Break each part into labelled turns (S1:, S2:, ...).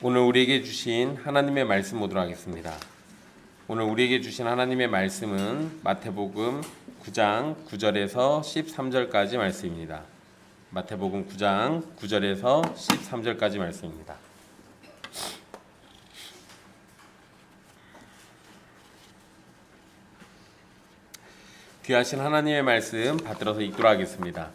S1: 오늘 우리에게 주신 하나님의 말씀 보도록 하겠습니다. 오늘 우리에게 주신 하나님의 말씀은 마태복음 9장 9절에서 13절까지 말씀입니다. 마태복음 9장 9절에서 13절까지 말씀입니다. 귀하신 하나님의 말씀 받들어서 읽도록 하겠습니다.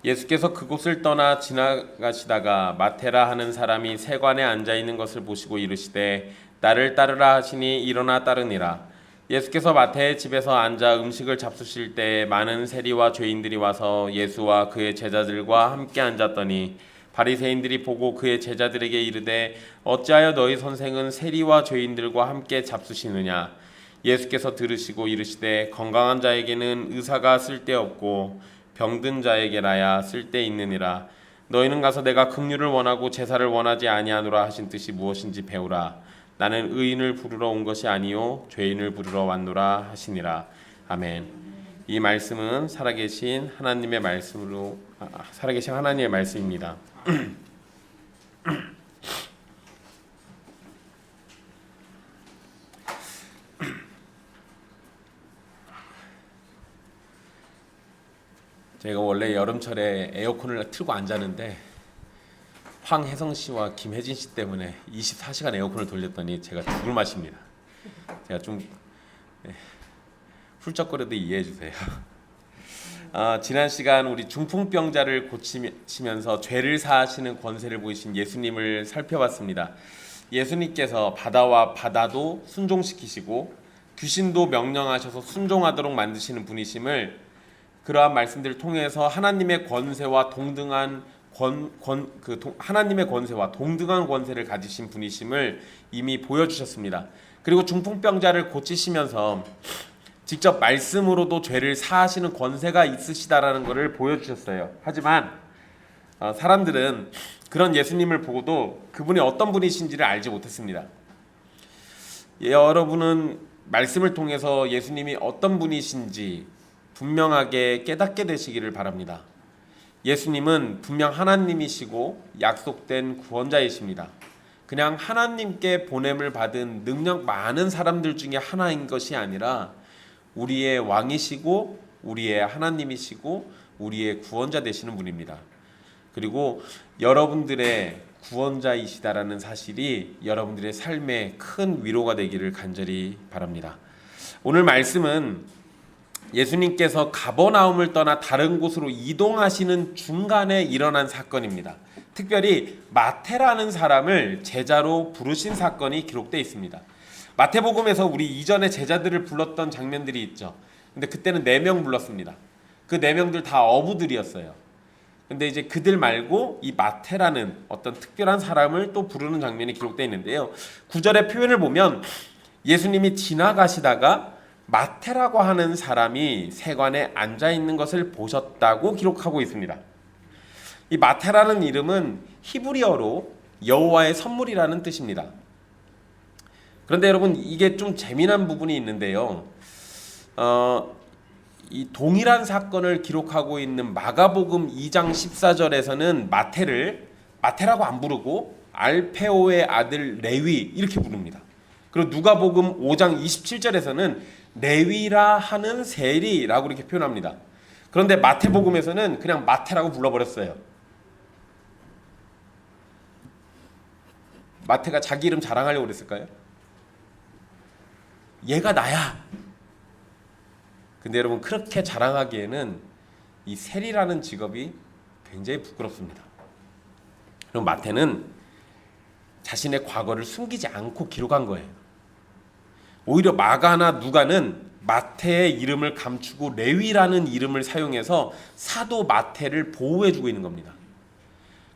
S1: 예수께서 그곳을 떠나 지나가시다가 마테라 하는 사람이 세관에 앉아 있는 것을 보시고 이르시되 나를 따르라 하시니 일어나 따르니라. 예수께서 마태의 집에서 앉아 음식을 잡수실 때 많은 세리와 죄인들이 와서 예수와 그의 제자들과 함께 앉았더니 바리새인들이 보고 그의 제자들에게 이르되 어찌하여 너희 선생은 세리와 죄인들과 함께 잡수시느냐. 예수께서 들으시고 이르시되 건강한 자에게는 의사가 쓸데없고 병든 자에게라야 쓸데있느니라. 너희는 가서 내가 긍휼을 원하고 제사를 원하지 아니하노라 하신 뜻이 무엇인지 배우라. 나는 의인을 부르러 온 것이 아니요 죄인을 부르러 왔노라 하시니라. 아멘. 이 말씀은 살아계신 하나님의 말씀으로 살아계신 하나님의 말씀입니다. 제가 원래 여름철에 에어컨을 틀고 안 자는데 황혜성 씨와 김혜진 씨 때문에 24시간 에어컨을 돌렸더니 제가 죽을 맛입니다. 제가 좀 훌쩍거려도 이해해 주세요. 지난 시간 우리 중풍병자를 고치면서 죄를 사하시는 권세를 보이신 예수님을 살펴봤습니다. 예수님께서 바다와 바다도 순종시키시고 귀신도 명령하셔서 순종하도록 만드시는 분이심을 그러한 말씀들을 통해서 하나님의 권세와 동등한 하나님의 권세와 동등한 권세를 가지신 분이심을 이미 보여주셨습니다. 그리고 중풍병자를 고치시면서 직접 말씀으로도 죄를 사하시는 권세가 있으시다라는 것을 보여주셨어요. 하지만 사람들은 그런 예수님을 보고도 그분이 어떤 분이신지를 알지 못했습니다. 여러분은 말씀을 통해서 예수님이 어떤 분이신지 분명하게 깨닫게 되시기를 바랍니다. 예수님은 분명 하나님이시고 약속된 구원자이십니다. 그냥 하나님께 보냄을 받은 능력 많은 사람들 중에 하나인 것이 아니라 우리의 왕이시고 우리의 하나님이시고 우리의 구원자 되시는 분입니다. 그리고 여러분들의 구원자이시다라는 사실이 여러분들의 삶에 큰 위로가 되기를 간절히 바랍니다. 오늘 말씀은 예수님께서 가버나움을 떠나 다른 곳으로 이동하시는 중간에 일어난 사건입니다. 특별히 마태라는 사람을 제자로 부르신 사건이 기록되어 있습니다. 마태복음에서 우리 이전에 제자들을 불렀던 장면들이 있죠. 근데 그때는 4명 불렀습니다. 그 4명들 다 어부들이었어요. 근데 이제 그들 말고 이 마태라는 어떤 특별한 사람을 또 부르는 장면이 기록되어 있는데요. 9절의 표현을 보면 예수님이 지나가시다가 마태라고 하는 사람이 세관에 앉아 있는 것을 보셨다고 기록하고 있습니다. 이 마태라는 이름은 히브리어로 여호와의 선물이라는 뜻입니다. 그런데 여러분 이게 좀 재미난 부분이 있는데요. 이 동일한 사건을 기록하고 있는 마가복음 2장 14절에서는 마태라고 안 부르고 알페오의 아들 레위 이렇게 부릅니다. 그리고 누가복음 5장 27절에서는 레위라 하는 세리라고 이렇게 표현합니다. 그런데 마태복음에서는 그냥 마태라고 불러버렸어요. 마태가 자기 이름 자랑하려고 그랬을까요? 얘가 나야. 근데 여러분 그렇게 자랑하기에는 이 세리라는 직업이 굉장히 부끄럽습니다. 그럼 마태는 자신의 과거를 숨기지 않고 기록한 거예요. 오히려 마가나 누가는 마태의 이름을 감추고 레위라는 이름을 사용해서 사도 마태를 보호해주고 있는 겁니다.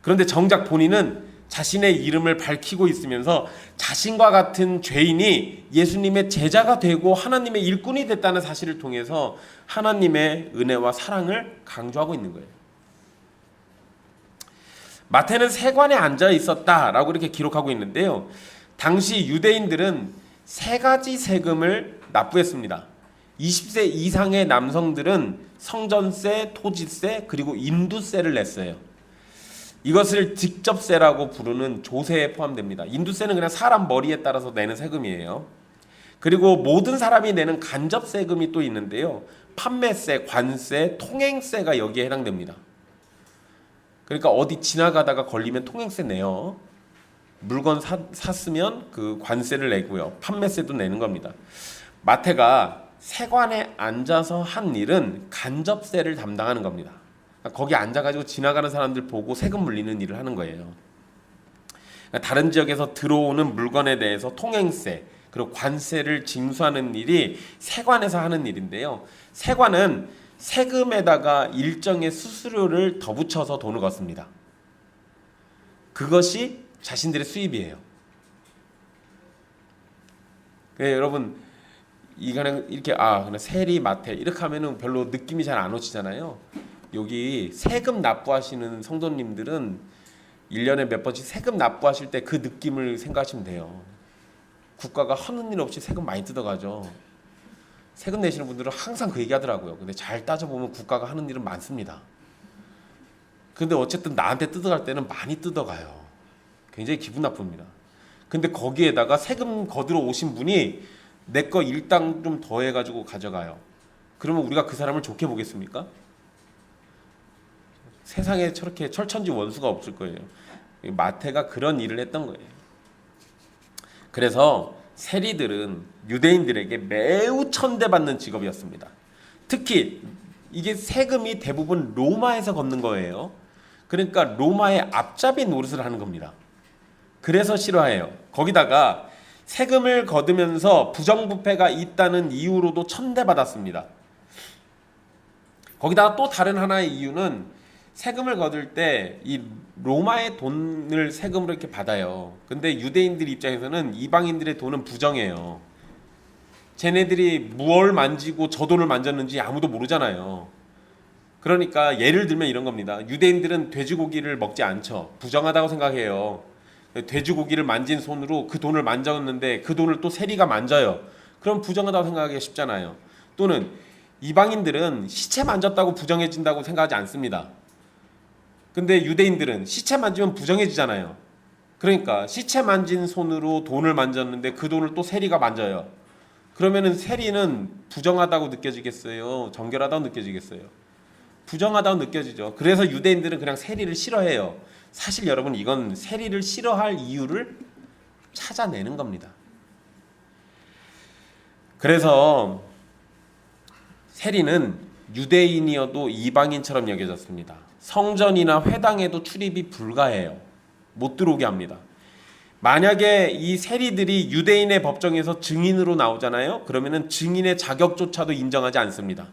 S1: 그런데 정작 본인은 자신의 이름을 밝히고 있으면서 자신과 같은 죄인이 예수님의 제자가 되고 하나님의 일꾼이 됐다는 사실을 통해서 하나님의 은혜와 사랑을 강조하고 있는 거예요. 마태는 세관에 앉아 있었다라고 이렇게 기록하고 있는데요. 당시 유대인들은 3가지 세금을 납부했습니다. 20세 이상의 남성들은 성전세, 토지세, 그리고 인두세를 냈어요. 이것을 직접세라고 부르는 조세에 포함됩니다. 인두세는 그냥 사람 머리에 따라서 내는 세금이에요. 그리고 모든 사람이 내는 간접세금이 또 있는데요. 판매세, 관세, 통행세가 여기에 해당됩니다. 그러니까 어디 지나가다가 걸리면 통행세 내요. 물건 샀으면 그 관세를 내고요. 판매세도 내는 겁니다. 마태가 세관에 앉아서 한 일은 간접세를 담당하는 겁니다. 거기 앉아가지고 지나가는 사람들 보고 세금 물리는 일을 하는 거예요. 다른 지역에서 들어오는 물건에 대해서 통행세 그리고 관세를 징수하는 일이 세관에서 하는 일인데요. 세관은 세금에다가 일정의 수수료를 더 붙여서 돈을 걷습니다. 그것이 자신들의 수입이에요. 여러분 이거는 이렇게 그냥 세리 마태 이렇게 하면은 별로 느낌이 잘 안 오시잖아요. 여기 세금 납부하시는 성도님들은 1년에 몇 번씩 세금 납부하실 때 그 느낌을 생각하시면 돼요. 국가가 하는 일 없이 세금 많이 뜯어가죠. 세금 내시는 분들은 항상 그 얘기하더라고요. 근데 잘 따져보면 국가가 하는 일은 많습니다. 근데 어쨌든 나한테 뜯어갈 때는 많이 뜯어가요. 굉장히 기분 나쁩니다. 근데 거기에다가 세금 거들어 오신 분이 내 거 일당 좀 더해가지고 가져가요. 그러면 우리가 그 사람을 좋게 보겠습니까? 세상에 저렇게 철천지 원수가 없을 거예요. 마태가 그런 일을 했던 거예요. 그래서 세리들은 유대인들에게 매우 천대받는 직업이었습니다. 특히 이게 세금이 대부분 로마에서 걷는 거예요. 그러니까 로마의 앞잡이 노릇을 하는 겁니다. 그래서 싫어해요. 거기다가 세금을 거두면서 부정부패가 있다는 이유로도 천대받았습니다. 거기다가 또 다른 하나의 이유는 세금을 거둘 때 이 로마의 돈을 세금으로 이렇게 받아요. 근데 유대인들 입장에서는 이방인들의 돈은 부정해요. 쟤네들이 무얼 만지고 저 돈을 만졌는지 아무도 모르잖아요. 그러니까 예를 들면 이런 겁니다. 유대인들은 돼지고기를 먹지 않죠. 부정하다고 생각해요. 돼지고기를 만진 손으로 그 돈을 만졌는데 그 돈을 또 세리가 만져요. 그럼 부정하다고 생각하기가 쉽잖아요. 또는 이방인들은 시체 만졌다고 부정해진다고 생각하지 않습니다. 근데 유대인들은 시체 만지면 부정해지잖아요. 그러니까 시체 만진 손으로 돈을 만졌는데 그 돈을 또 세리가 만져요. 그러면은 세리는 부정하다고 느껴지겠어요? 정결하다고 느껴지겠어요? 부정하다고 느껴지죠. 그래서 유대인들은 그냥 세리를 싫어해요. 사실 여러분 이건 세리를 싫어할 이유를 찾아내는 겁니다. 그래서 세리는 유대인이어도 이방인처럼 여겨졌습니다. 성전이나 회당에도 출입이 불가해요. 못 들어오게 합니다. 만약에 이 세리들이 유대인의 법정에서 증인으로 나오잖아요. 그러면은 증인의 자격조차도 인정하지 않습니다.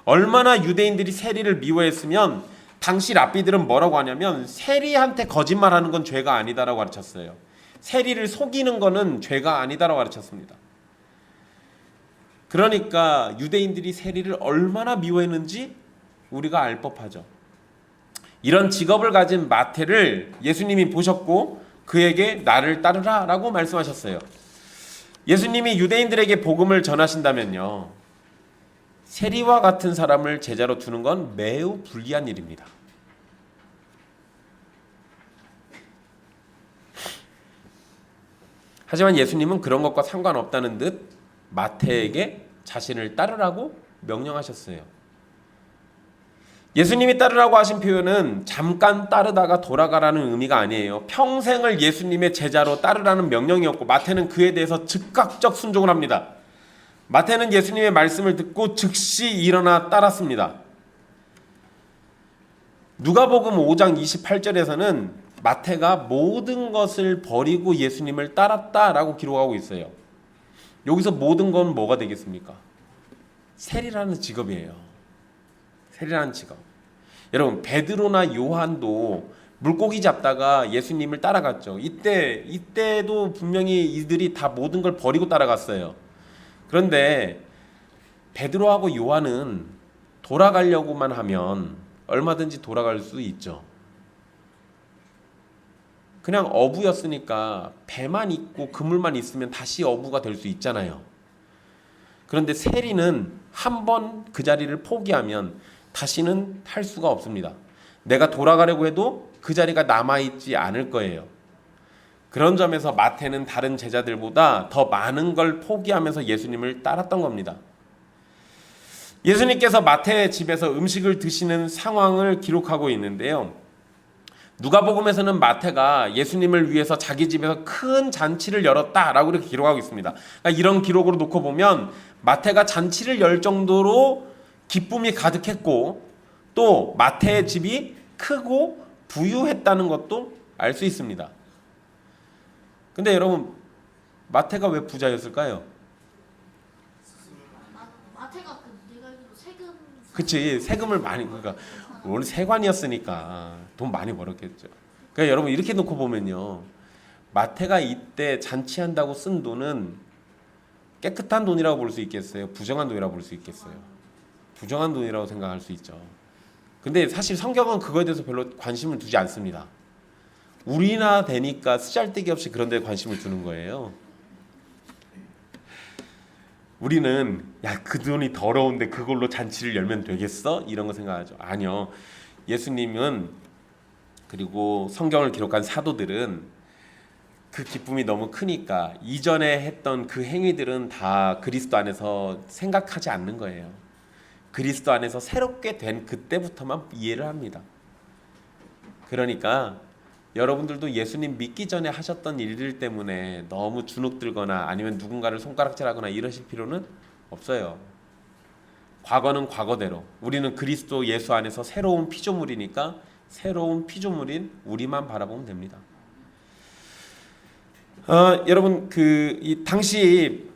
S1: 얼마나 유대인들이 세리를 미워했으면 당시 랍비들은 뭐라고 하냐면 세리한테 거짓말하는 건 죄가 아니다라고 가르쳤어요. 세리를 속이는 거는 죄가 아니다라고 가르쳤습니다. 그러니까 유대인들이 세리를 얼마나 미워했는지 우리가 알 법하죠. 이런 직업을 가진 마태를 예수님이 보셨고 그에게 나를 따르라 라고 말씀하셨어요. 예수님이 유대인들에게 복음을 전하신다면요, 세리와 같은 사람을 제자로 두는 건 매우 불리한 일입니다. 하지만 예수님은 그런 것과 상관없다는 듯 마태에게 자신을 따르라고 명령하셨어요. 예수님이 따르라고 하신 표현은 잠깐 따르다가 돌아가라는 의미가 아니에요. 평생을 예수님의 제자로 따르라는 명령이었고 마태는 그에 대해서 즉각적 순종을 합니다. 마태는 예수님의 말씀을 듣고 즉시 일어나 따랐습니다. 누가복음 5장 28절에서는 마태가 모든 것을 버리고 예수님을 따랐다라고 기록하고 있어요. 여기서 모든 건 뭐가 되겠습니까? 세리라는 직업이에요. 세리라는 직업. 여러분 베드로나 요한도 물고기 잡다가 예수님을 따라갔죠. 이때도 분명히 이들이 다 모든 걸 버리고 따라갔어요. 그런데 베드로하고 요한은 돌아가려고만 하면 얼마든지 돌아갈 수 있죠. 그냥 어부였으니까 배만 있고 그물만 있으면 다시 어부가 될 수 있잖아요. 그런데 세리는 한 번 그 자리를 포기하면 다시는 탈 수가 없습니다. 내가 돌아가려고 해도 그 자리가 남아있지 않을 거예요. 그런 점에서 마태는 다른 제자들보다 더 많은 걸 포기하면서 예수님을 따랐던 겁니다. 예수님께서 마태의 집에서 음식을 드시는 상황을 기록하고 있는데요. 누가복음에서는 마태가 예수님을 위해서 자기 집에서 큰 잔치를 열었다라고 이렇게 기록하고 있습니다. 그러니까 이런 기록으로 놓고 보면 마태가 잔치를 열 정도로 기쁨이 가득했고 또 마태의 집이 크고 부유했다는 것도 알 수 있습니다. 근데 여러분, 마태가 왜 부자였을까요?
S2: 마태가 내가 알기로 세금.
S1: 그치, 세금을 많이, 그러니까 원래 세관이었으니까 돈 많이 벌었겠죠. 그러니까 여러분 이렇게 놓고 보면요, 마태가 이때 잔치한다고 쓴 돈은 깨끗한 돈이라고 볼 수 있겠어요? 부정한 돈이라고 볼 수 있겠어요? 부정한 돈이라고 생각할 수 있죠. 근데 사실 성경은 그거에 대해서 별로 관심을 두지 않습니다. 우리나 되니까 쓰잘데기 없이 그런 데 관심을 두는 거예요. 우리는 야, 그 돈이 더러운데 그걸로 잔치를 열면 되겠어? 이런 거 생각하죠. 아니요. 예수님은 그리고 성경을 기록한 사도들은 그 기쁨이 너무 크니까 이전에 했던 그 행위들은 다 그리스도 안에서 생각하지 않는 거예요. 그리스도 안에서 새롭게 된 그때부터만 이해를 합니다. 그러니까 여러분들도 예수님 믿기 전에 하셨던 일들 때문에 너무 주눅들거나 아니면 누군가를 손가락질하거나 이러실 필요는 없어요. 과거는 과거대로, 우리는 그리스도 예수 안에서 새로운 피조물이니까 새로운 피조물인 우리만 바라보면 됩니다. 여러분, 이 당시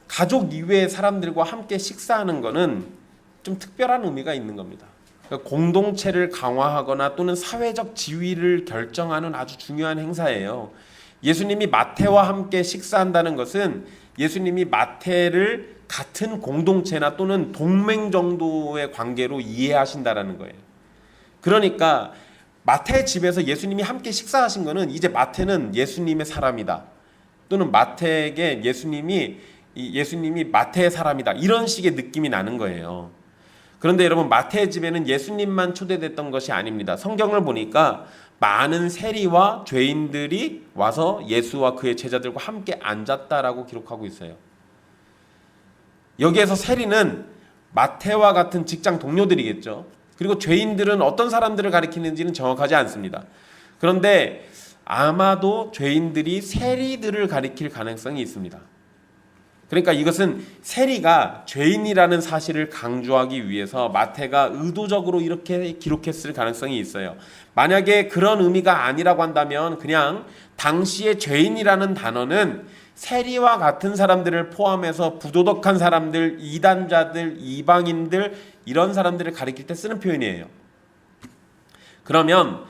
S1: 가족 이외의 사람들과 함께 식사하는 거는 좀 특별한 의미가 있는 겁니다. 그러니까 공동체를 강화하거나 또는 사회적 지위를 결정하는 아주 중요한 행사예요. 예수님이 마태와 함께 식사한다는 것은 예수님이 마태를 같은 공동체나 또는 동맹 정도의 관계로 이해하신다라는 거예요. 그러니까 마태의 집에서 예수님이 함께 식사하신 거는 이제 마태는 예수님의 사람이다, 또는 마태에게 예수님이 마태의 사람이다, 이런 식의 느낌이 나는 거예요. 그런데 여러분, 마태의 집에는 예수님만 초대됐던 것이 아닙니다. 성경을 보니까 많은 세리와 죄인들이 와서 예수와 그의 제자들과 함께 앉았다라고 기록하고 있어요. 여기에서 세리는 마태와 같은 직장 동료들이겠죠. 그리고 죄인들은 어떤 사람들을 가리키는지는 정확하지 않습니다. 그런데 아마도 죄인들이 세리들을 가리킬 가능성이 있습니다. 그러니까 이것은 세리가 죄인이라는 사실을 강조하기 위해서 마태가 의도적으로 이렇게 기록했을 가능성이 있어요. 만약에 그런 의미가 아니라고 한다면 그냥 당시의 죄인이라는 단어는 세리와 같은 사람들을 포함해서 부도덕한 사람들, 이단자들, 이방인들, 이런 사람들을 가리킬 때 쓰는 표현이에요. 그러면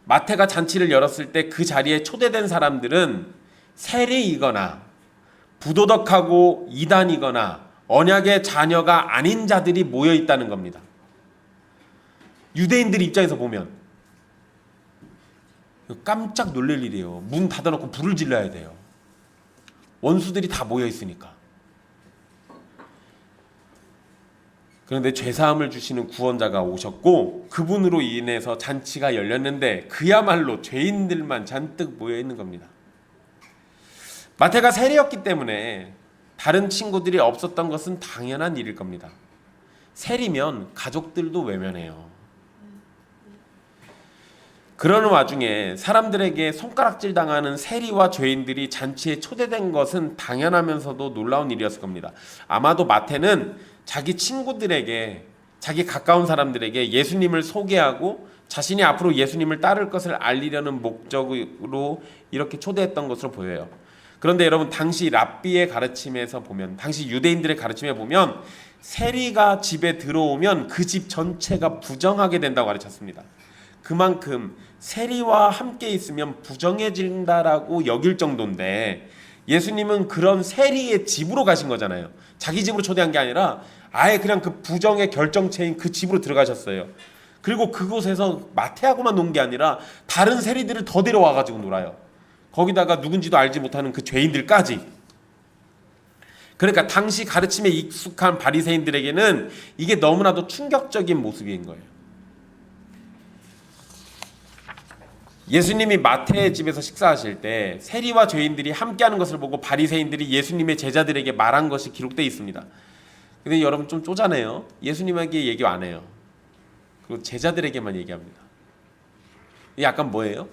S1: 마태가 잔치를 열었을 때 그 자리에 초대된 사람들은 세리이거나 부도덕하고 이단이거나 언약의 자녀가 아닌 자들이 모여 있다는 겁니다. 유대인들 입장에서 보면 깜짝 놀랄 일이에요. 문 닫아놓고 불을 질러야 돼요. 원수들이 다 모여 있으니까. 그런데 죄사함을 주시는 구원자가 오셨고 그분으로 인해서 잔치가 열렸는데 그야말로 죄인들만 잔뜩 모여 있는 겁니다. 마태가 세리였기 때문에 다른 친구들이 없었던 것은 당연한 일일 겁니다. 세리면 가족들도 외면해요. 그러는 와중에 사람들에게 손가락질 당하는 세리와 죄인들이 잔치에 초대된 것은 당연하면서도 놀라운 일이었을 겁니다. 아마도 마태는 자기 친구들에게, 자기 가까운 사람들에게 예수님을 소개하고 자신이 앞으로 예수님을 따를 것을 알리려는 목적으로 이렇게 초대했던 것으로 보여요. 그런데 여러분, 당시 랍비의 가르침에서 보면, 당시 유대인들의 가르침에 보면 세리가 집에 들어오면 그 집 전체가 부정하게 된다고 가르쳤습니다. 그만큼 세리와 함께 있으면 부정해진다라고 여길 정도인데 예수님은 그런 세리의 집으로 가신 거잖아요. 자기 집으로 초대한 게 아니라 아예 그냥 그 부정의 결정체인 그 집으로 들어가셨어요. 그리고 그곳에서 마태하고만 논 게 아니라 다른 세리들을 더 데려와가지고 놀아요. 거기다가 누군지도 알지 못하는 그 죄인들까지. 그러니까 당시 가르침에 익숙한 바리새인들에게는 이게 너무나도 충격적인 모습인 거예요. 예수님이 마태의 집에서 식사하실 때 세리와 죄인들이 함께하는 것을 보고 바리새인들이 예수님의 제자들에게 말한 것이 기록되어 있습니다. 근데 여러분 좀 쪼잔해요. 예수님에게 얘기 안 해요. 그리고 제자들에게만 얘기합니다. 이게 약간 뭐예요?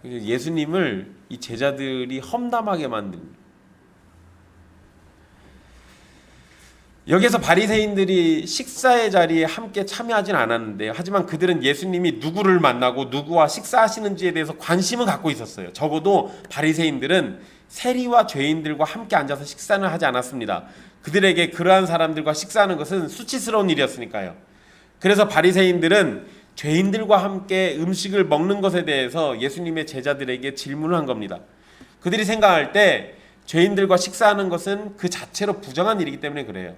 S1: 예수님을 이 제자들이 험담하게 만듭니다. 여기서 바리새인들이 식사의 자리에 함께 참여하진 않았는데요. 하지만 그들은 예수님이 누구를 만나고 누구와 식사하시는지에 대해서 관심은 갖고 있었어요. 적어도 바리새인들은 세리와 죄인들과 함께 앉아서 식사는 하지 않았습니다. 그들에게 그러한 사람들과 식사하는 것은 수치스러운 일이었으니까요. 그래서 바리새인들은 죄인들과 함께 음식을 먹는 것에 대해서 예수님의 제자들에게 질문을 한 겁니다. 그들이 생각할 때 죄인들과 식사하는 것은 그 자체로 부정한 일이기 때문에 그래요.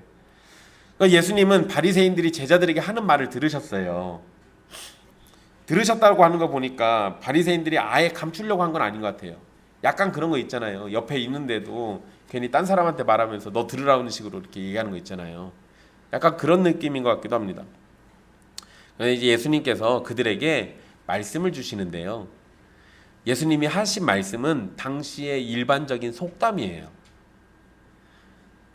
S1: 그러니까 예수님은 바리새인들이 제자들에게 하는 말을 들으셨어요. 들으셨다고 하는 거 보니까 바리새인들이 아예 감추려고 한 건 아닌 것 같아요. 약간 그런 거 있잖아요. 옆에 있는데도 괜히 딴 사람한테 말하면서 너 들으라는 식으로 이렇게 얘기하는 거 있잖아요. 약간 그런 느낌인 것 같기도 합니다. 이제 예수님께서 그들에게 말씀을 주시는데요. 예수님이 하신 말씀은 당시의 일반적인 속담이에요.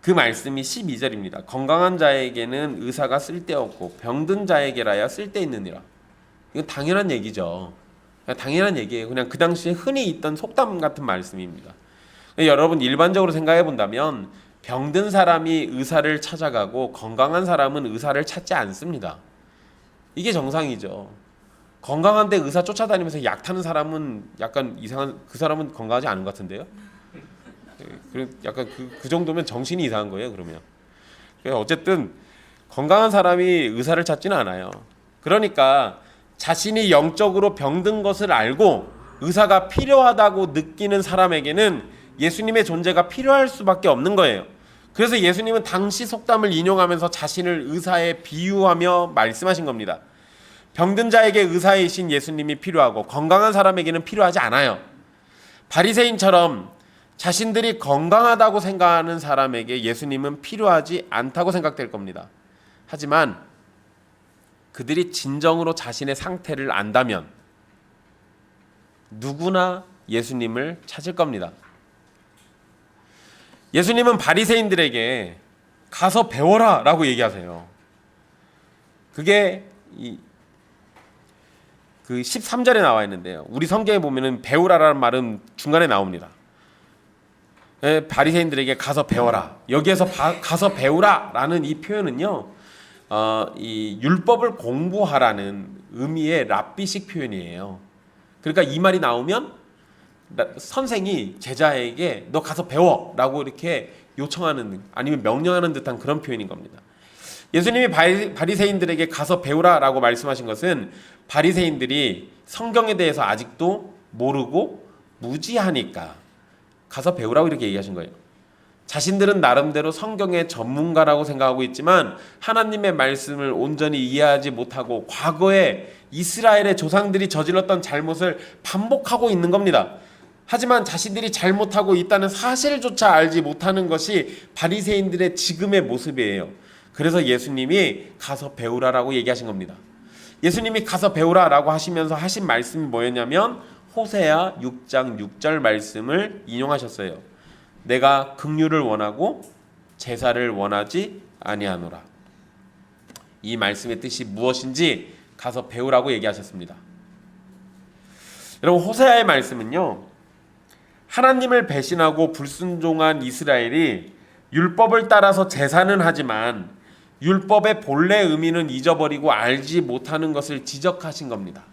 S1: 그 말씀이 12절입니다. 건강한 자에게는 의사가 쓸데없고 병든 자에게라야 쓸데있느니라. 이건 당연한 얘기죠. 당연한 얘기예요. 그냥 그 당시에 흔히 있던 속담 같은 말씀입니다. 여러분 일반적으로 생각해 본다면 병든 사람이 의사를 찾아가고 건강한 사람은 의사를 찾지 않습니다. 이게 정상이죠. 건강한데 의사 쫓아다니면서 약 타는 사람은 약간 이상한, 그 사람은 건강하지 않은 것 같은데요. 약간 그 정도면 정신이 이상한 거예요. 그러면 어쨌든 건강한 사람이 의사를 찾지는 않아요. 그러니까 자신이 영적으로 병든 것을 알고 의사가 필요하다고 느끼는 사람에게는 예수님의 존재가 필요할 수밖에 없는 거예요. 그래서 예수님은 당시 속담을 인용하면서 자신을 의사에 비유하며 말씀하신 겁니다. 병든 자에게 의사이신 예수님이 필요하고 건강한 사람에게는 필요하지 않아요. 바리새인처럼 자신들이 건강하다고 생각하는 사람에게 예수님은 필요하지 않다고 생각될 겁니다. 하지만 그들이 진정으로 자신의 상태를 안다면 누구나 예수님을 찾을 겁니다. 예수님은 바리새인들에게 가서 배워라 라고 얘기하세요. 그게 그 13절에 나와 있는데요. 우리 성경에 보면은 배우라라는 말은 중간에 나옵니다. 바리새인들에게 가서 배워라. 여기에서 가서 배우라라는 이 표현은요, 이 율법을 공부하라는 의미의 랍비식 표현이에요. 그러니까 이 말이 나오면 선생이 제자에게 너 가서 배워라고 이렇게 요청하는 아니면 명령하는 듯한 그런 표현인 겁니다. 예수님이 바리새인들에게 가서 배우라라고 말씀하신 것은 바리새인들이 성경에 대해서 아직도 모르고 무지하니까 가서 배우라고 이렇게 얘기하신 거예요. 자신들은 나름대로 성경의 전문가라고 생각하고 있지만 하나님의 말씀을 온전히 이해하지 못하고 과거에 이스라엘의 조상들이 저질렀던 잘못을 반복하고 있는 겁니다. 하지만 자신들이 잘못하고 있다는 사실조차 알지 못하는 것이 바리새인들의 지금의 모습이에요. 그래서 예수님이 가서 배우라라고 얘기하신 겁니다. 예수님이 가서 배우라라고 하시면서 하신 말씀이 뭐였냐면 호세아 6장 6절 말씀을 인용하셨어요. 내가 긍휼을 원하고 제사를 원하지 아니하노라. 이 말씀의 뜻이 무엇인지 가서 배우라고 얘기하셨습니다. 여러분 호세아의 말씀은요, 하나님을 배신하고 불순종한 이스라엘이 율법을 따라서 제사는 하지만 율법의 본래 의미는 잊어버리고 알지 못하는 것을 지적하신 겁니다.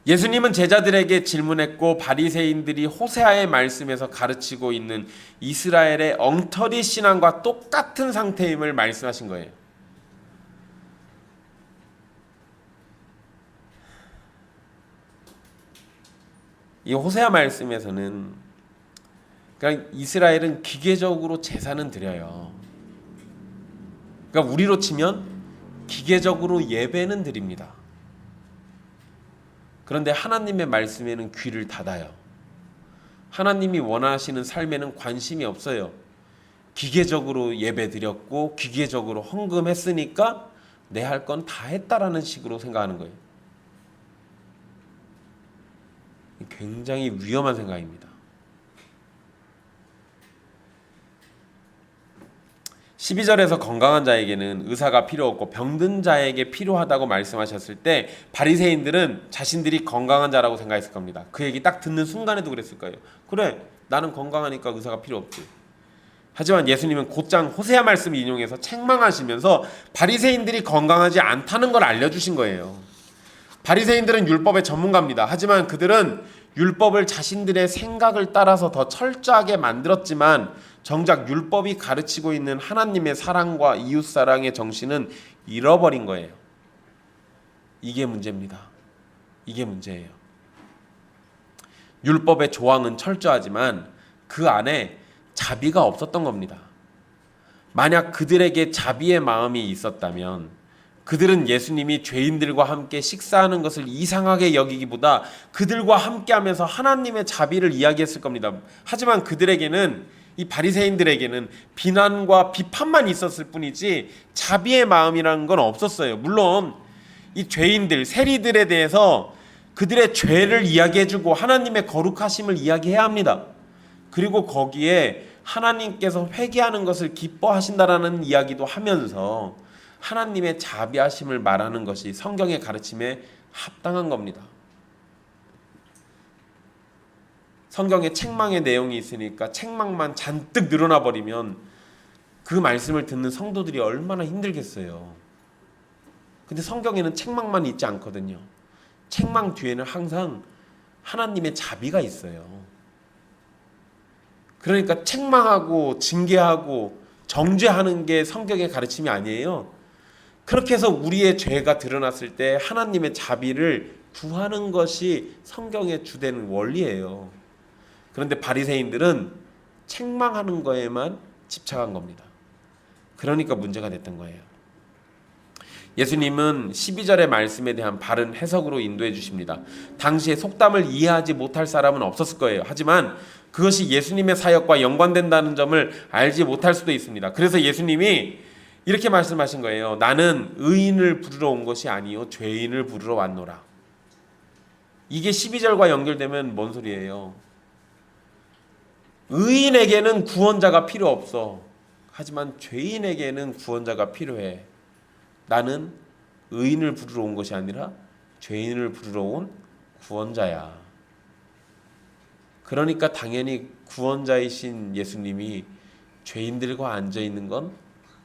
S1: 예수님은 제자들에게 질문했고 바리새인들이 호세아의 말씀에서 가르치고 있는 이스라엘의 엉터리 신앙과 똑같은 상태임을 말씀하신 거예요. 이 호세아 말씀에서는 그러니까 이스라엘은 기계적으로 제사는 드려요. 그러니까 우리로 치면 기계적으로 예배는 드립니다. 그런데 하나님의 말씀에는 귀를 닫아요. 하나님이 원하시는 삶에는 관심이 없어요. 기계적으로 예배 드렸고 기계적으로 헌금했으니까 내 할 건 다 했다라는 식으로 생각하는 거예요. 굉장히 위험한 생각입니다. 12절에서 건강한 자에게는 의사가 필요 없고 병든 자에게 필요하다고 말씀하셨을 때 바리새인들은 자신들이 건강한 자라고 생각했을 겁니다. 그 얘기 딱 듣는 순간에도 그랬을 거예요. 그래, 나는 건강하니까 의사가 필요 없지. 하지만 예수님은 곧장 호세아 말씀을 인용해서 책망하시면서 바리새인들이 건강하지 않다는 걸 알려주신 거예요. 바리새인들은 율법의 전문가입니다. 하지만 그들은 율법을 자신들의 생각을 따라서 더 철저하게 만들었지만 정작 율법이 가르치고 있는 하나님의 사랑과 이웃사랑의 정신은 잃어버린 거예요. 이게 문제입니다. 이게 문제예요. 율법의 조항은 철저하지만 그 안에 자비가 없었던 겁니다. 만약 그들에게 자비의 마음이 있었다면 그들은 예수님이 죄인들과 함께 식사하는 것을 이상하게 여기기보다 그들과 함께하면서 하나님의 자비를 이야기했을 겁니다. 하지만 그들에게는, 이 바리새인들에게는 비난과 비판만 있었을 뿐이지 자비의 마음이라는 건 없었어요. 물론 이 죄인들, 세리들에 대해서 그들의 죄를 이야기해주고 하나님의 거룩하심을 이야기해야 합니다. 그리고 거기에 하나님께서 회개하는 것을 기뻐하신다라는 이야기도 하면서 하나님의 자비하심을 말하는 것이 성경의 가르침에 합당한 겁니다. 성경에 책망의 내용이 있으니까 책망만 잔뜩 늘어나 버리면 그 말씀을 듣는 성도들이 얼마나 힘들겠어요. 근데 성경에는 책망만 있지 않거든요. 책망 뒤에는 항상 하나님의 자비가 있어요. 그러니까 책망하고 징계하고 정죄하는 게 성경의 가르침이 아니에요. 그렇게 해서 우리의 죄가 드러났을 때 하나님의 자비를 구하는 것이 성경의 주된 원리예요. 그런데 바리새인들은 책망하는 거에만 집착한 겁니다. 그러니까 문제가 됐던 거예요. 예수님은 12절의 말씀에 대한 바른 해석으로 인도해 주십니다. 당시에 속담을 이해하지 못할 사람은 없었을 거예요. 하지만 그것이 예수님의 사역과 연관된다는 점을 알지 못할 수도 있습니다. 그래서 예수님이 이렇게 말씀하신 거예요. 나는 의인을 부르러 온 것이 아니요 죄인을 부르러 왔노라. 이게 12절과 연결되면 뭔 소리예요? 의인에게는 구원자가 필요 없어. 하지만 죄인에게는 구원자가 필요해. 나는 의인을 부르러 온 것이 아니라 죄인을 부르러 온 구원자야. 그러니까 당연히 구원자이신 예수님이 죄인들과 앉아 있는 건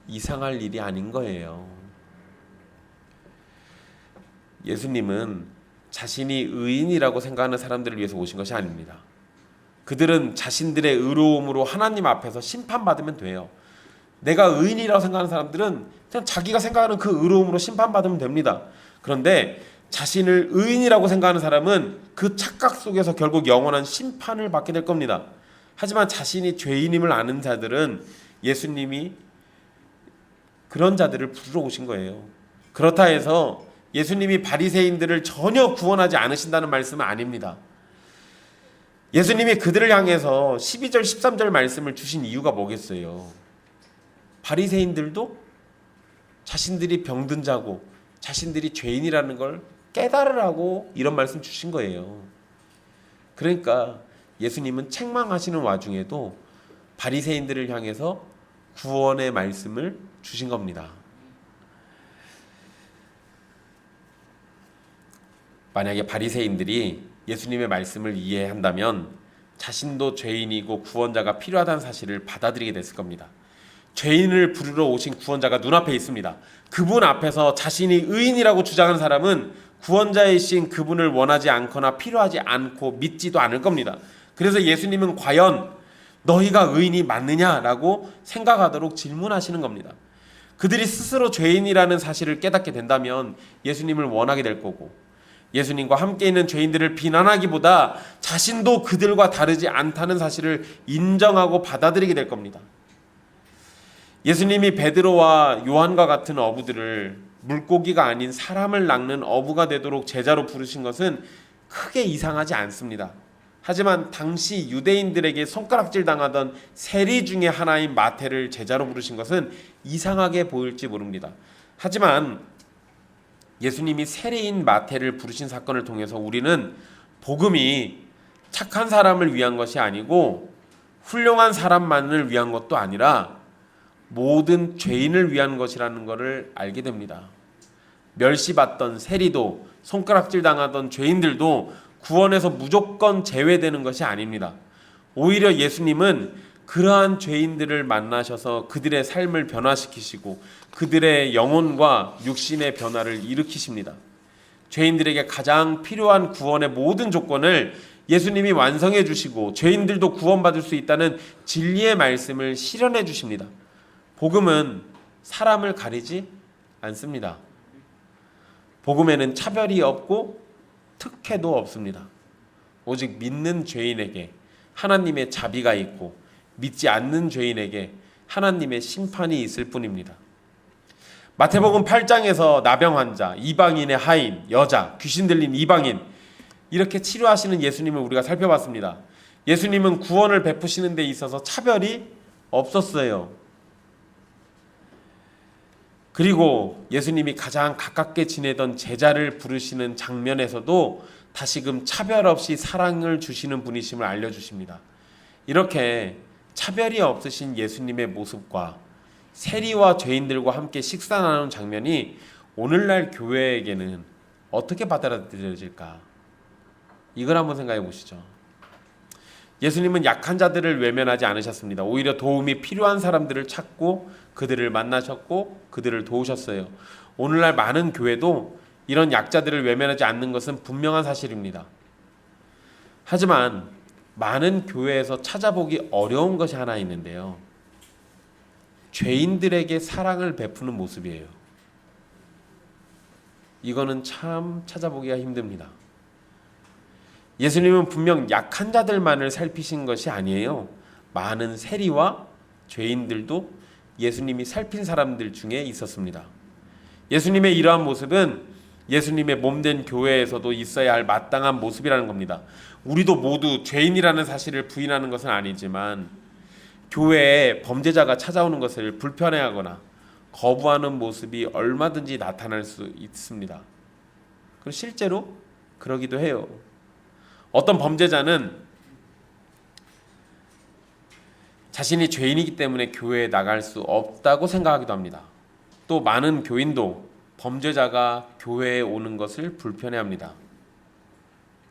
S1: 이상할 일이 아닌 거예요. 예수님은 자신이 의인이라고 생각하는 사람들을 위해서 오신 것이 아닙니다. 그들은 자신들의 의로움으로 하나님 앞에서 심판받으면 돼요. 내가 의인이라고 생각하는 사람들은 그냥 자기가 생각하는 그 의로움으로 심판받으면 됩니다. 그런데 자신을 의인이라고 생각하는 사람은 그 착각 속에서 결국 영원한 심판을 받게 될 겁니다. 하지만 자신이 죄인임을 아는 자들은 예수님이 그런 자들을 부르러 오신 거예요. 그렇다 해서 예수님이 바리새인들을 전혀 구원하지 않으신다는 말씀은 아닙니다. 예수님이 그들을 향해서 12절 13절 말씀을 주신 이유가 뭐겠어요? 바리새인들도 자신들이 병든 자고 자신들이 죄인이라는 걸 깨달으라고 이런 말씀 주신 거예요. 그러니까 예수님은 책망하시는 와중에도 바리새인들을 향해서 구원의 말씀을 주신 겁니다. 만약에 바리새인들이 예수님의 말씀을 이해한다면 자신도 죄인이고 구원자가 필요하다는 사실을 받아들이게 됐을 겁니다. 죄인을 부르러 오신 구원자가 눈앞에 있습니다. 그분 앞에서 자신이 의인이라고 주장하는 사람은 구원자이신 그분을 원하지 않거나 필요하지 않고 믿지도 않을 겁니다. 그래서 예수님은 과연 너희가 의인이 맞느냐라고 생각하도록 질문하시는 겁니다. 그들이 스스로 죄인이라는 사실을 깨닫게 된다면 예수님을 원하게 될 거고, 예수님과 함께 있는 죄인들을 비난하기보다 자신도 그들과 다르지 않다는 사실을 인정하고 받아들이게 될 겁니다. 예수님이 베드로와 요한과 같은 어부들을 물고기가 아닌 사람을 낚는 어부가 되도록 제자로 부르신 것은 크게 이상하지 않습니다. 하지만 당시 유대인들에게 손가락질 당하던 세리 중에 하나인 마태를 제자로 부르신 것은 이상하게 보일지 모릅니다. 하지만 예수님이 세리인 마태를 부르신 사건을 통해서 우리는 복음이 착한 사람을 위한 것이 아니고 훌륭한 사람만을 위한 것도 아니라 모든 죄인을 위한 것이라는 것을 알게 됩니다. 멸시받던 세리도 손가락질 당하던 죄인들도 구원에서 무조건 제외되는 것이 아닙니다. 오히려 예수님은 그러한 죄인들을 만나셔서 그들의 삶을 변화시키시고 그들의 영혼과 육신의 변화를 일으키십니다. 죄인들에게 가장 필요한 구원의 모든 조건을 예수님이 완성해 주시고 죄인들도 구원받을 수 있다는 진리의 말씀을 실현해 주십니다. 복음은 사람을 가리지 않습니다. 복음에는 차별이 없고 특혜도 없습니다. 오직 믿는 죄인에게 하나님의 자비가 있고 믿지 않는 죄인에게 하나님의 심판이 있을 뿐입니다. 마태복음 8장에서 나병 환자, 이방인의 하인, 여자, 귀신 들린 이방인 이렇게 치료하시는 예수님을 우리가 살펴봤습니다. 예수님은 구원을 베푸시는 데 있어서 차별이 없었어요. 그리고 예수님이 가장 가깝게 지내던 제자를 부르시는 장면에서도 다시금 차별 없이 사랑을 주시는 분이심을 알려주십니다. 이렇게 차별이 없으신 예수님의 모습과 세리와 죄인들과 함께 식사 나누는 장면이 오늘날 교회에게는 어떻게 받아들여질까? 이걸 한번 생각해 보시죠. 예수님은 약한 자들을 외면하지 않으셨습니다. 오히려 도움이 필요한 사람들을 찾고 그들을 만나셨고 그들을 도우셨어요. 오늘날 많은 교회도 이런 약자들을 외면하지 않는 것은 분명한 사실입니다. 하지만 많은 교회에서 찾아보기 어려운 것이 하나 있는데요. 죄인들에게 사랑을 베푸는 모습이에요. 이거는 참 찾아보기가 힘듭니다. 예수님은 분명 약한 자들만을 살피신 것이 아니에요. 많은 세리와 죄인들도 예수님이 살핀 사람들 중에 있었습니다. 예수님의 이러한 모습은 예수님의 몸된 교회에서도 있어야 할 마땅한 모습이라는 겁니다. 우리도 모두 죄인이라는 사실을 부인하는 것은 아니지만 교회에 범죄자가 찾아오는 것을 불편해하거나 거부하는 모습이 얼마든지 나타날 수 있습니다. 그리고 실제로 그러기도 해요. 어떤 범죄자는 자신이 죄인이기 때문에 교회에 나갈 수 없다고 생각하기도 합니다. 또 많은 교인도 범죄자가 교회에 오는 것을 불편해합니다.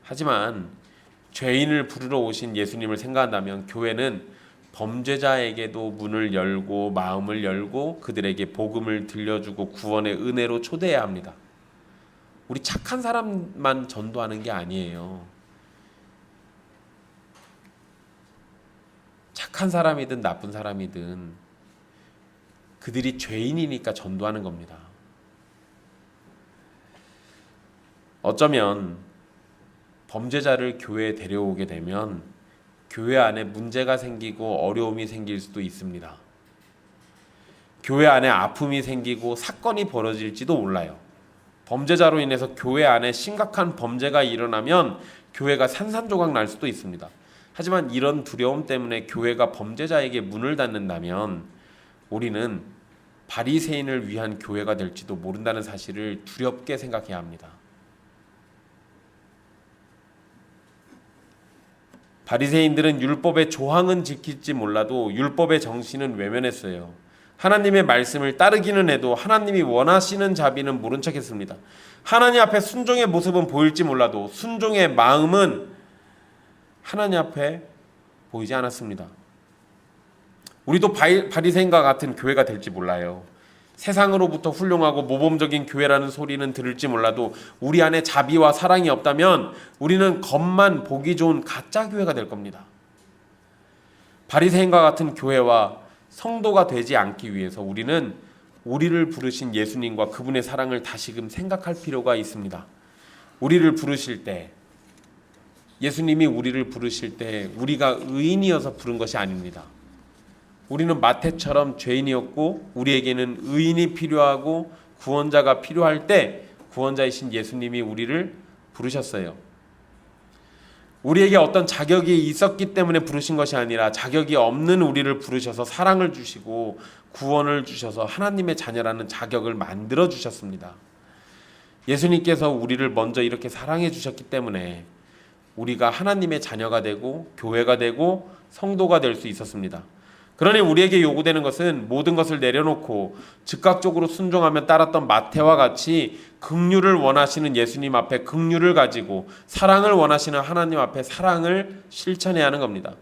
S1: 하지만 죄인을 부르러 오신 예수님을 생각한다면 교회는 범죄자에게도 문을 열고 마음을 열고 그들에게 복음을 들려주고 구원의 은혜로 초대해야 합니다. 우리 착한 사람만 전도하는 게 아니에요. 착한 사람이든 나쁜 사람이든 그들이 죄인이니까 전도하는 겁니다. 어쩌면 범죄자를 교회에 데려오게 되면 교회 안에 문제가 생기고 어려움이 생길 수도 있습니다. 교회 안에 아픔이 생기고 사건이 벌어질지도 몰라요. 범죄자로 인해서 교회 안에 심각한 범죄가 일어나면 교회가 산산조각 날 수도 있습니다. 하지만 이런 두려움 때문에 교회가 범죄자에게 문을 닫는다면 우리는 바리새인을 위한 교회가 될지도 모른다는 사실을 두렵게 생각해야 합니다. 바리새인들은 율법의 조항은 지킬지 몰라도 율법의 정신은 외면했어요. 하나님의 말씀을 따르기는 해도 하나님이 원하시는 자비는 모른 척했습니다. 하나님 앞에 순종의 모습은 보일지 몰라도 순종의 마음은 하나님 앞에 보이지 않았습니다. 우리도 바리새인과 같은 교회가 될지 몰라요. 세상으로부터 훌륭하고 모범적인 교회라는 소리는 들을지 몰라도 우리 안에 자비와 사랑이 없다면 우리는 겉만 보기 좋은 가짜 교회가 될 겁니다. 바리새인과 같은 교회와 성도가 되지 않기 위해서 우리는 우리를 부르신 예수님과 그분의 사랑을 다시금 생각할 필요가 있습니다. 우리를 부르실 때, 예수님이 우리를 부르실 때 우리가 의인이어서 부른 것이 아닙니다. 우리는 마태처럼 죄인이었고 우리에게는 의인이 필요하고 구원자가 필요할 때 구원자이신 예수님이 우리를 부르셨어요. 우리에게 어떤 자격이 있었기 때문에 부르신 것이 아니라 자격이 없는 우리를 부르셔서 사랑을 주시고 구원을 주셔서 하나님의 자녀라는 자격을 만들어 주셨습니다. 예수님께서 우리를 먼저 이렇게 사랑해 주셨기 때문에 우리가 하나님의 자녀가 되고 교회가 되고 성도가 될 수 있었습니다. 그러니 우리에게 요구되는 것은 모든 것을 내려놓고 즉각적으로 순종하며 따랐던 마태와 같이 긍휼을 원하시는 예수님 앞에 긍휼을 가지고 사랑을 원하시는 하나님 앞에 사랑을 실천해야 하는 겁니다.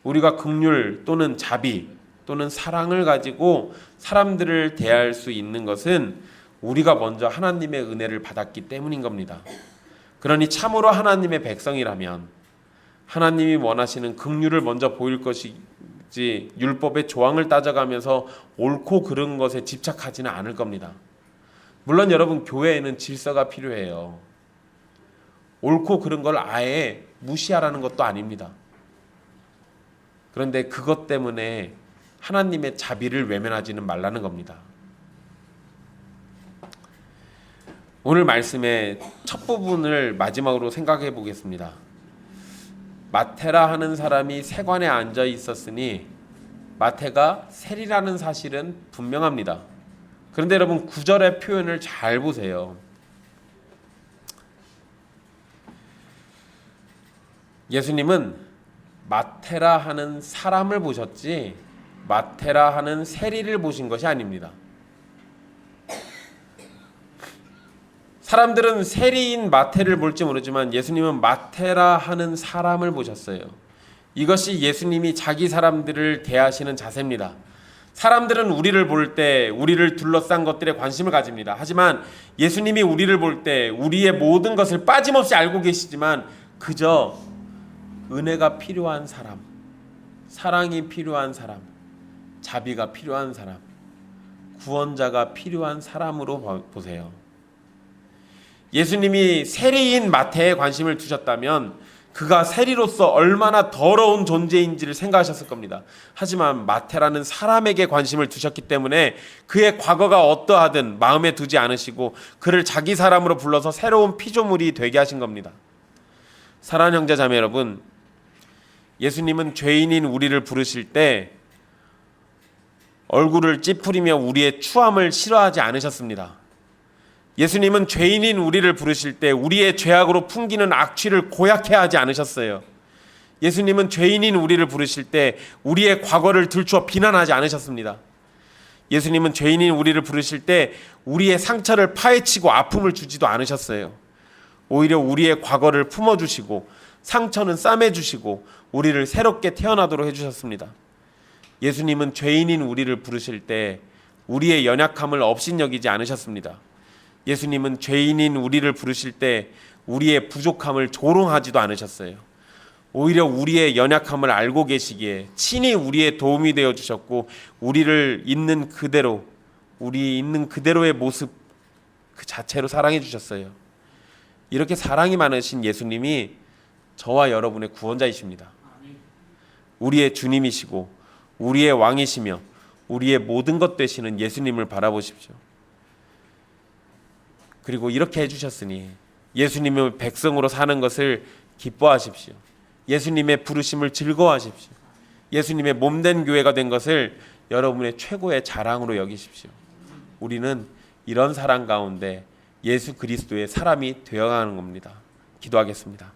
S1: 우리가 긍휼 또는 자비 또는 사랑을 가지고 사람들을 대할 수 있는 것은 우리가 먼저 하나님의 은혜를 받았기 때문인 겁니다. 그러니 참으로 하나님의 백성이라면 하나님이 원하시는 긍휼을 먼저 보일 것이지 율법의 조항을 따져가면서 옳고 그른 것에 집착하지는 않을 겁니다. 물론 여러분, 교회에는 질서가 필요해요. 옳고 그른 걸 아예 무시하라는 것도 아닙니다. 그런데 그것 때문에 하나님의 자비를 외면하지는 말라는 겁니다. 오늘 말씀의 첫 부분을 마지막으로 생각해 보겠습니다. 마태라 하는 사람이 세관에 앉아 있었으니 마태가 세리라는 사실은 분명합니다. 그런데 여러분, 9절의 표현을 잘 보세요. 예수님은 마태라 하는 사람을 보셨지 마태라 하는 세리를 보신 것이 아닙니다. 사람들은 세리인 마태를 볼지 모르지만 예수님은 마태라 하는 사람을 보셨어요. 이것이 예수님이 자기 사람들을 대하시는 자세입니다. 사람들은 우리를 볼 때 우리를 둘러싼 것들에 관심을 가집니다. 하지만 예수님이 우리를 볼 때 우리의 모든 것을 빠짐없이 알고 계시지만 그저 은혜가 필요한 사람, 사랑이 필요한 사람, 자비가 필요한 사람, 구원자가 필요한 사람으로 보세요. 예수님이 세리인 마태에 관심을 두셨다면 그가 세리로서 얼마나 더러운 존재인지를 생각하셨을 겁니다. 하지만 마태라는 사람에게 관심을 두셨기 때문에 그의 과거가 어떠하든 마음에 두지 않으시고 그를 자기 사람으로 불러서 새로운 피조물이 되게 하신 겁니다. 사랑하는 형제 자매 여러분, 예수님은 죄인인 우리를 부르실 때 얼굴을 찌푸리며 우리의 추함을 싫어하지 않으셨습니다. 예수님은 죄인인 우리를 부르실 때 우리의 죄악으로 풍기는 악취를 고약해 하지 않으셨어요. 예수님은 죄인인 우리를 부르실 때 우리의 과거를 들추어 비난하지 않으셨습니다. 예수님은 죄인인 우리를 부르실 때 우리의 상처를 파헤치고 아픔을 주지도 않으셨어요. 오히려 우리의 과거를 품어주시고 상처는 싸매주시고 우리를 새롭게 태어나도록 해주셨습니다. 예수님은 죄인인 우리를 부르실 때 우리의 연약함을 업신여기지 않으셨습니다. 예수님은 죄인인 우리를 부르실 때 우리의 부족함을 조롱하지도 않으셨어요. 오히려 우리의 연약함을 알고 계시기에 친히 우리의 도움이 되어 주셨고 우리를 있는 그대로, 우리 있는 그대로의 모습 그 자체로 사랑해 주셨어요. 이렇게 사랑이 많으신 예수님이 저와 여러분의 구원자이십니다. 우리의 주님이시고 우리의 왕이시며 우리의 모든 것 되시는 예수님을 바라보십시오. 그리고 이렇게 해주셨으니 예수님의 백성으로 사는 것을 기뻐하십시오. 예수님의 부르심을 즐거워하십시오. 예수님의 몸된 교회가 된 것을 여러분의 최고의 자랑으로 여기십시오. 우리는 이런 사랑 가운데 예수 그리스도의 사람이 되어가는 겁니다. 기도하겠습니다.